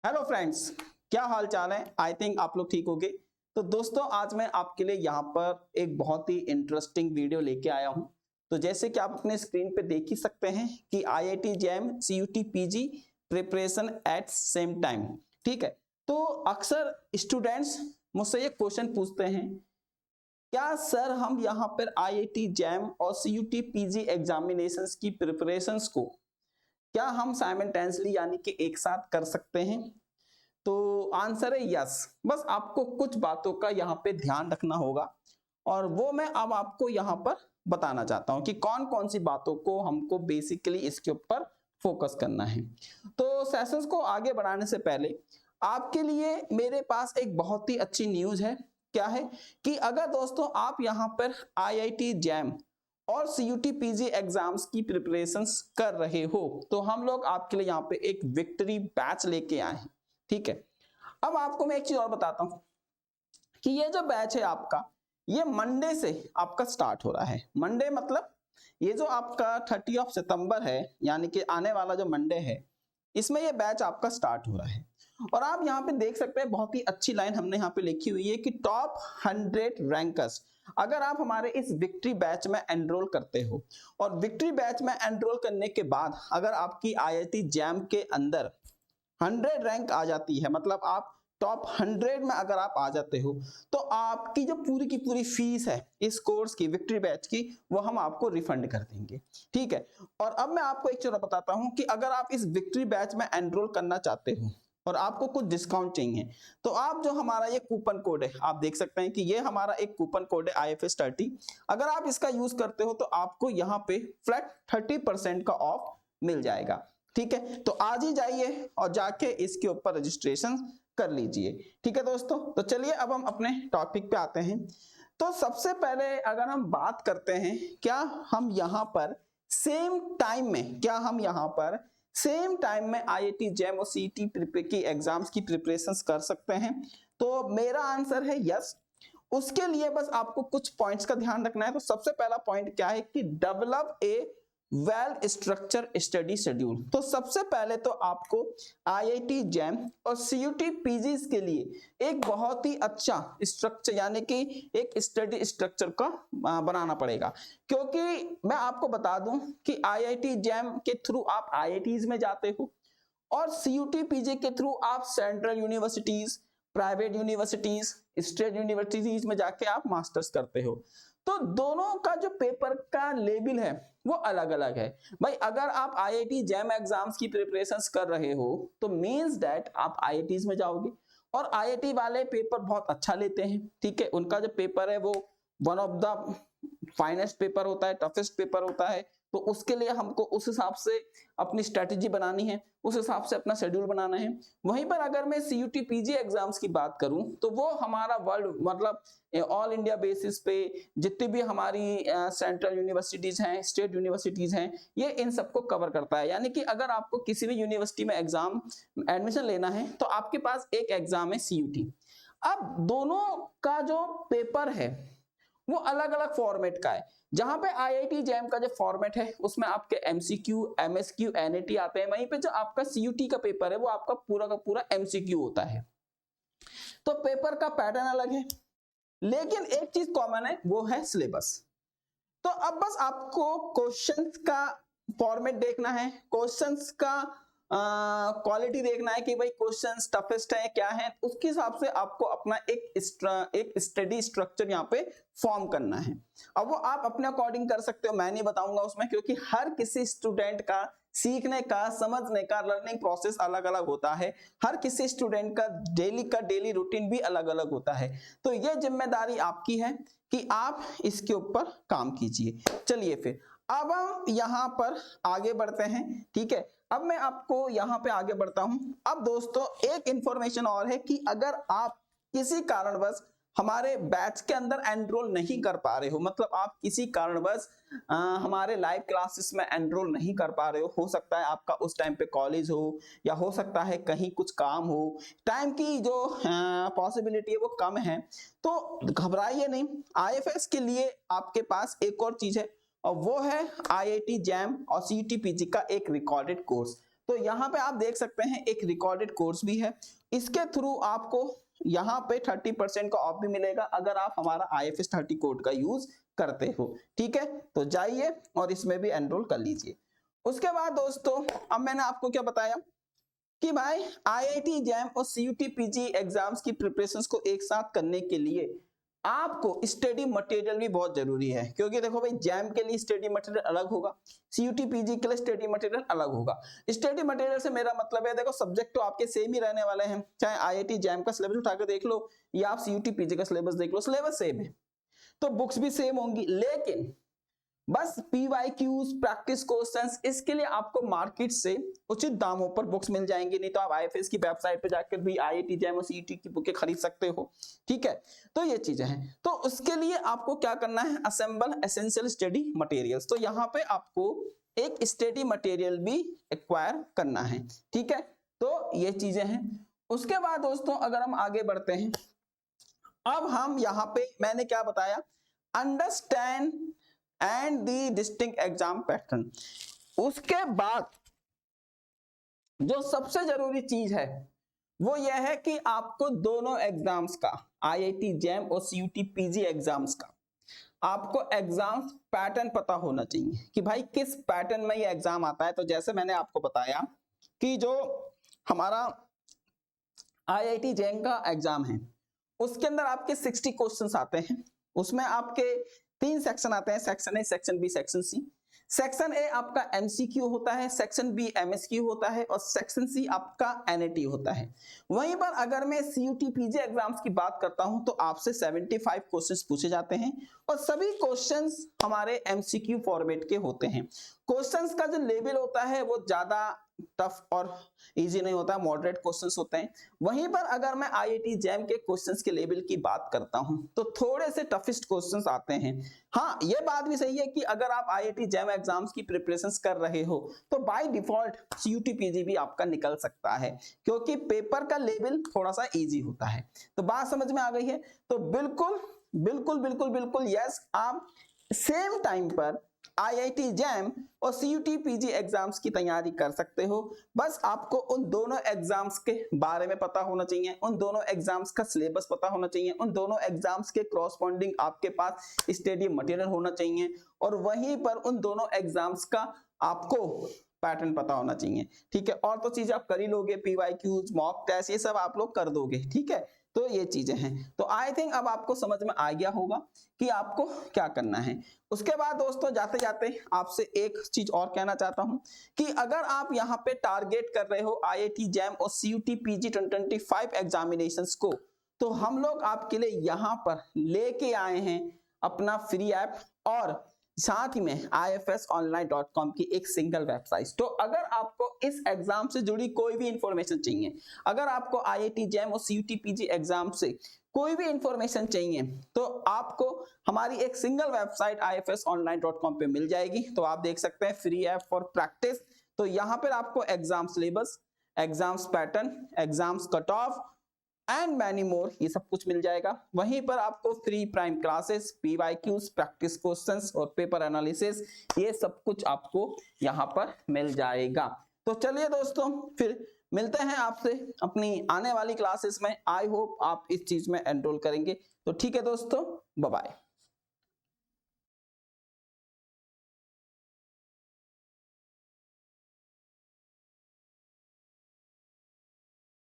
Hello friends, क्या हाल चाल है। आई थिंक आप लोग ठीक होंगे। तो दोस्तों, आज मैं आपके लिए यहाँ पर एक बहुत ही इंटरेस्टिंग वीडियो लेके आया हूँ। तो जैसे कि आप अपने स्क्रीन पे देख ही सकते हैं कि IIT JAM CUET PG preparation at same time. ठीक है। तो अक्सर स्टूडेंट्स मुझसे ये क्वेश्चन पूछते हैं, क्या सर हम यहाँ पर आईआईटी जैम और सीयूटी पीजी एग्जामिनेशंस की प्रिपरेशंस को क्या हम साइमल्टेनियसली यानी कि एक साथ कर सकते हैं। तो आंसर है यस। बस आपको कुछ बातों का यहाँ पे ध्यान रखना होगा और वो मैं अब आपको यहाँ पर बताना चाहता हूँ कि कौन कौन सी बातों को हमको बेसिकली इसके ऊपर फोकस करना है। तो सेशंस को आगे बढ़ाने से पहले आपके लिए मेरे पास एक बहुत ही अच्छी न्यूज है। क्या है कि अगर दोस्तों आप यहाँ पर आईआईटी जैम और सीयूटी पीजी एग्जाम्स की प्रिपरेशंस कर रहे हो तो हम लोग आपके लिए यहाँ पे एक विक्ट्री बैच लेके आए हैं। ठीक है। अब आपको मैं एक चीज और बताता हूं कि ये जो बैच है आपका, ये मंडे से आपका स्टार्ट हो रहा है। मंडे मतलब ये जो आपका 30 सितंबर है, यानी कि आने वाला जो मंडे है, इसमें ये बैच आपका स्टार्ट हो रहा है। और आप यहाँ पे देख सकते हैं बहुत ही अच्छी लाइन हमने यहाँ पे लिखी हुई है कि टॉप 100 रैंकर्स। अगर आप हमारे इस विक्ट्री बैच में एनरोल करते हो और विक्ट्री बैच में एनरोल करने के बाद अगर आपकी आईआईटी जैम के अंदर 100 रैंक आ जाती है, मतलब आप टॉप 100 में अगर आप आ जाते हो, तो आपकी जो पूरी की पूरी फीस है इस कोर्स की, विक्ट्री बैच की, वो हम आपको रिफंड कर देंगे। ठीक है। और अब मैं आपको एक चीज बताता हूं कि अगर आप इस विक्ट्री बैच में एनरोल करना चाहते हो और आपको कुछ डिस्काउंट चाहिए, तो आप जो हमारा ये कूपन कोड है, आप देख सकते हैं कि ये हमारा एक कूपन कोड है IFS30। अगर आप इसका यूज करते हो तो आपको यहाँ पे फ्लैट 30% का ऑफ मिल जाएगा। ठीक है। तो आज ही जाइए और जाके इसके ऊपर रजिस्ट्रेशन कर लीजिए। ठीक है दोस्तों, तो चलिए अब हम अपने टॉपिक पे आते हैं। तो सबसे पहले अगर हम बात करते हैं, क्या हम यहाँ पर सेम टाइम में आईआईटी जैम और सीईटी की एग्जाम्स की प्रिपरेशंस कर सकते हैं? तो मेरा आंसर है यस। उसके लिए बस आपको कुछ पॉइंट्स का ध्यान रखना है। तो सबसे पहला पॉइंट क्या है कि develop a well structure study schedule. तो सबसे पहले तो आपको आईआईटी जैम और सीयूटी पीजी के लिए एक बहुत ही अच्छा स्ट्रक्चर यानी कि एक स्टडी स्ट्रक्चर का बनाना पड़ेगा। क्योंकि मैं आपको बता दूं कि आईआईटी जैम के थ्रू आप आईआईटीज में जाते हो और सीयूटी पीजी के थ्रू आप central universities, private universities, state universities में जाके आप मास्टर्स करते हो। तो दोनों का जो पेपर का लेवल है वो अलग अलग है। भाई अगर आप आईआईटी जैम एग्जाम्स की प्रिपरेशंस कर रहे हो तो मींस दैट आप आईआईटीज में जाओगे और आईआईटी वाले पेपर बहुत अच्छा लेते हैं। ठीक है। उनका जो पेपर है वो one of the finest paper होता है, टफेस्ट पेपर होता है। तो उसके लिए हमको उस हिसाब से अपनी स्ट्रेटेजी बनानी है, उस हिसाब से अपना शेड्यूल बनाना है। वहीं पर अगर मैं सीयूटी पीजी एग्जाम्स की बात करूं तो वो हमारा वर्ल्ड मतलब ऑल इंडिया बेसिस पे जितनी भी हमारी सेंट्रल यूनिवर्सिटीज हैं, स्टेट यूनिवर्सिटीज हैं, ये इन सबको कवर करता है। यानी कि अगर आपको किसी भी यूनिवर्सिटी में एग्जाम एडमिशन लेना है तो आपके पास एक एग्जाम है सीयूटी। अब दोनों का जो पेपर है वो अलग अलग फॉर्मेट का है। जहां पे आईआईटी जैम का जो फॉर्मेट है उसमें आपके एमसीक्यू, एमएसक्यू, एनएटी आते हैं, वहीं पे जो आपका सीयूटी का पेपर है वो आपका पूरा का पूरा एमसीक्यू होता है। तो पेपर का पैटर्न अलग है, लेकिन एक चीज कॉमन है, वो है सिलेबस। तो अब बस आपको क्वेश्चंस का फॉर्मेट देखना है, क्वेश्चंस का क्वालिटी देखना है कि भाई क्वेश्चंस टफेस्ट है क्या है, उसके हिसाब से आपको अपना एक स्टडी स्ट्रक्चर यहाँ पे फॉर्म करना है। अब वो आप अपने अकॉर्डिंग कर सकते हो, मैं नहीं बताऊंगा उसमें, क्योंकि हर किसी स्टूडेंट का सीखने का, समझने का, लर्निंग प्रोसेस अलग अलग होता है। हर किसी स्टूडेंट का डेली रूटीन भी अलग अलग होता है। तो ये जिम्मेदारी आपकी है कि आप इसके ऊपर काम कीजिए। चलिए फिर अब हम यहाँ पर आगे बढ़ते हैं। ठीक है। अब मैं आपको यहाँ पे आगे बढ़ता हूं। अब दोस्तों एक इंफॉर्मेशन और है कि अगर आप किसी कारणवश हमारे बैच के अंदर एनरोल नहीं कर पा रहे हो, मतलब आप किसी कारणवश हमारे लाइव क्लासेस में एनरोल नहीं कर पा रहे हो सकता है आपका उस टाइम पे कॉलेज हो या हो सकता है कहीं कुछ काम हो, टाइम की जो पॉसिबिलिटी है वो कम है, तो घबराइए नहीं। आईएफएस के लिए आपके पास एक और चीज है और वो है आईआईटी जैम और सीईटी पीजी का एक रिकॉर्डेड कोर्स। तो यहाँ पे आप देख सकते हैं एक रिकॉर्डेड कोर्स भी है, इसके थ्रू आपको यहाँ पे 30% का ऑफ भी मिलेगा अगर आप हमारा IFS 30 कोड का यूज करते हो। ठीक है, तो जाइए और इसमें भी एनरोल कर लीजिए। उसके बाद दोस्तों अब मैंने आपको क्या बताया कि भाई IIT जैम और CUT PG एग्जाम्स की प्रिपरेशंस को एक साथ करने के लिए आपको स्टडी मटेरियल भी बहुत जरूरी है, क्योंकि देखो भाई जैम के लिए स्टडी मटेरियल अलग होगा, CUT PG के लिए स्टडी मटेरियल अलग होगा। स्टडी मटेरियल से मेरा मतलब है देखो सब्जेक्ट तो आपके सेम ही रहने वाले हैं, चाहे IIT जैम का सिलेबस उठाकर देख लो या आप CUT PG का सिलेबस देख लो, सिलेबस सेम है, तो बुक्स भी सेम होंगी, लेकिन बस PYQs प्रैक्टिस क्वेश्चंस इसके लिए आपको मार्केट से उचित दामों पर बुक्स मिल जाएंगी, नहीं तो आप IFS की वेबसाइट पे जाकर भी IIT जैम और CUT की बुकें खरीद सकते हो। ठीक है, तो ये चीजें हैं, तो उसके लिए आपको क्या करना है, असेंबल एसेंशियल स्टडी मटेरियल्स, तो यहाँ पे आपको एक स्टडी मटेरियल भी एक्वायर करना है। ठीक है, तो ये चीजें हैं। उसके बाद दोस्तों अगर हम आगे बढ़ते हैं, अब हम यहाँ पे मैंने क्या बताया, understand and the distinct exam pattern. उसके बाद जो सबसे जरूरी चीज है वो यह है कि आपको दोनों एग्जाम्स का, IIT जैम और CUT PG एग्जाम्स का, आपको एग्जाम पैटर्न पता होना चाहिए कि भाई किस पैटर्न में ये एग्जाम आता है। तो जैसे मैंने आपको बताया कि जो हमारा IIT जैम का एग्जाम है उसके अंदर आपके 60 क्वेश्चंस आते हैं, उसमें आपके 3 सेक्शन आते हैं, section A, section B, section C. Section A आपका MCQ होता है, सेक्शन बी MSQ होता है और सेक्शन सी आपका NAT होता है। वहीं पर अगर मैं CUT PG एग्जाम्स की बात करता हूं तो आपसे 75 क्वेश्चंस पूछे जाते हैं और सभी क्वेश्चंस हमारे MCQ फॉर्मेट के होते हैं। क्वेश्चंस का जो लेवल होता है वो ज्यादा टफ और इजी नहीं होता, मॉडरेट क्वेश्चंस होते हैं। वहीं पर अगर मैं IIT जैम के क्वेश्चंस के लेवल की बात करता हूं तो थोड़े से टफेस्ट क्वेश्चंस आते हैं। हाँ, ये बात भी सही है कि अगर आप IIT जैम एग्जाम्स की प्रिपरेशंस कर रहे हो तो बाय डिफॉल्ट CUT PG भी आपका निकल सकता है, क्योंकि पेपर का लेवल थोड़ा सा इजी होता है। तो बात समझ में आ गई है? तो बिल्कुल बिल्कुल बिल्कुल बिल्कुल यस, आप सेम टाइम पर IIT जैम और CUT PG एग्जाम्स की तैयारी कर सकते हो। बस आपको उन दोनों एग्जाम्स के बारे में पता होना चाहिए, उन दोनों एग्जाम्स का सिलेबस पता होना चाहिए, उन दोनों एग्जाम्स के क्रॉसपॉन्डिंग आपके पास स्टडी मटेरियल होना चाहिए और वहीं पर उन दोनों एग्जाम्स का आपको पैटर्न पता होना चाहिए। ठीक है, और तो चीजें आप कर ही लोगे, PYQs, मॉक टेस्ट, ये सब आप लोग कर दोगे। ठीक है, तो ये चीजें हैं। तो आई थिंक अब आपको समझ में आ गया होगा कि आपको क्या करना है। उसके बाद दोस्तों जाते जाते आपसे एक चीज और कहना चाहता हूं कि अगर आप यहाँ पे टारगेट कर रहे हो IIT जैम और CUT PG 2025 एग्जामिनेशंस को, तो हम लोग आपके लिए यहाँ पर लेके आए हैं अपना फ्री ऐप और साथ ही में ifsonline.com की एक सिंगल वेबसाइट। तो अगर आपको इस एग्जाम से जुड़ी कोई भी इंफॉर्मेशन चाहिए, अगर आपको IIT जैम और CUT PG एग्जाम से कोई भी इंफॉर्मेशन चाहिए तो आपको हमारी एक सिंगल वेबसाइट ifsonline.com पे मिल जाएगी। तो आप देख सकते हैं फ्री ऐप फॉर प्रैक्टिस। तो यहाँ पर आपको exam syllabus, exams pattern, exams cut off and many more, ये सब कुछ मिल जाएगा। वहीं पर आपको free prime classes, PYQs, practice questions और पेपर एनालिसिस, ये सब कुछ आपको यहाँ पर मिल जाएगा। तो चलिए दोस्तों फिर मिलते हैं आपसे अपनी आने वाली क्लासेस में। आई होप आप इस चीज में एनरोल करेंगे। तो ठीक है दोस्तों, बाय बाय।